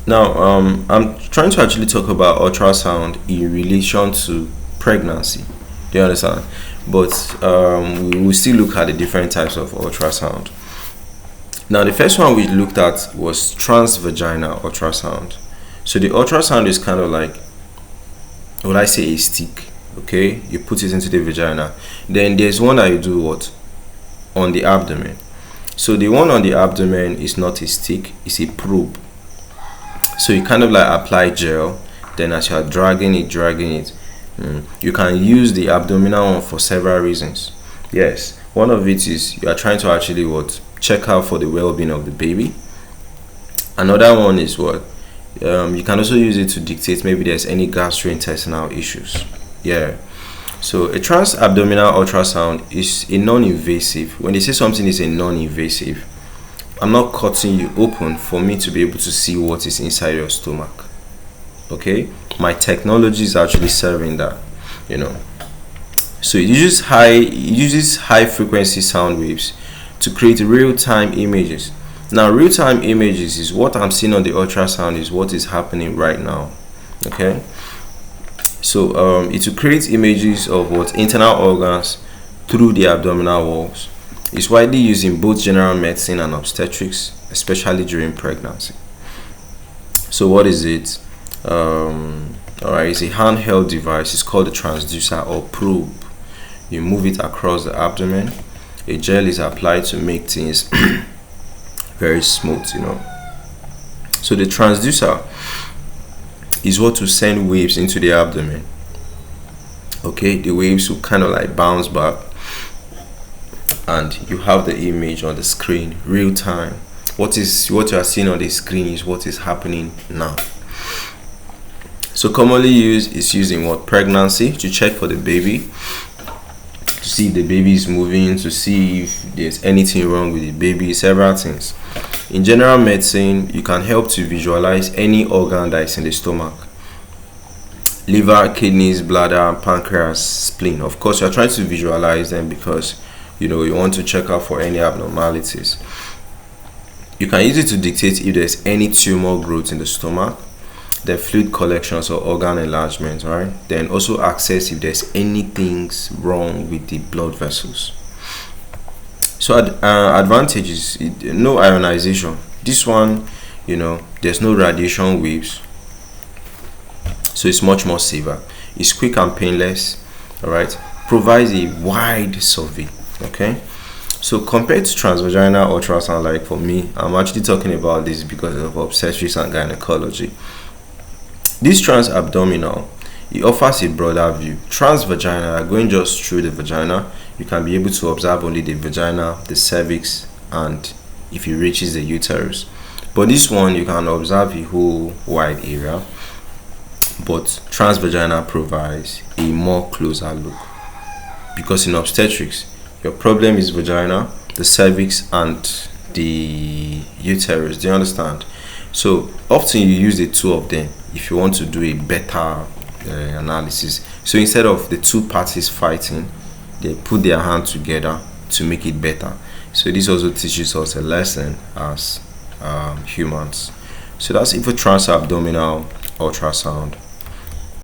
Now, I'm trying to actually talk about ultrasound in relation to pregnancy. Do you understand? But we will still look at the different types of ultrasound. Now, the first one we looked at was transvaginal ultrasound. So the ultrasound is kind of like, would I say, a stick? Okay, you put it into the vagina. Then there's one that you do what? On the abdomen. So the one on the abdomen is not a stick, it's a probe. So you kind of like apply gel, then as you are dragging it, you can use the abdominal one for several reasons. Yes, one of it is you are trying to actually what? Check out for the well-being of the baby. Another one is what? You can also use it to dictate maybe there's any gastrointestinal issues. Yeah. So a transabdominal ultrasound is a non-invasive. When they say something is a non-invasive, I'm not cutting you open for me to be able to see what is inside your stomach. Okay, my technology is actually serving that, So it uses high frequency sound waves to create real-time images. Now, real-time images is what I'm seeing on the ultrasound is what is happening right now. Okay, so it will create images of what internal organs through the abdominal walls. It's widely used in both general medicine and obstetrics, especially during pregnancy. So what is it? Alright, it's a handheld device. It's called a transducer or probe. You move it across the abdomen. A gel is applied to make things very smooth, So the transducer is what will send waves into the abdomen. Okay, the waves will kind of like bounce back, and you have the image on the screen real time. What you are seeing on the screen is what is happening now. So commonly used in what? Pregnancy, to check for the baby, to see if the baby is moving, to see if there's anything wrong with the baby, several things. In general medicine, you can help to visualize any organ that is in the stomach: liver, kidneys, bladder, pancreas, spleen. Of course, you are trying to visualize them because you want to check out for any abnormalities. You can use it to dictate if there's any tumor growth in the stomach, the fluid collections or organ enlargement, right? Then also access if there's anything wrong with the blood vessels. So advantages: no ionization. This one, there's no radiation waves, so it's much more safer. It's quick and painless. All right, provides a wide survey. Okay, so compared to transvaginal ultrasound, like for me, I'm actually talking about this because of obstetrics and gynecology. This transabdominal, it offers a broader view. Transvaginal, going just through the vagina, you can be able to observe only the vagina, the cervix, and if it reaches the uterus. But this one, you can observe a whole wide area. But transvaginal provides a more closer look, because in obstetrics, your problem is vagina, the cervix, and the uterus. Do you understand? So often you use the two of them if you want to do a better analysis. So instead of the two parties fighting, they put their hand together to make it better. So this also teaches us a lesson as humans. So that's it for transabdominal ultrasound.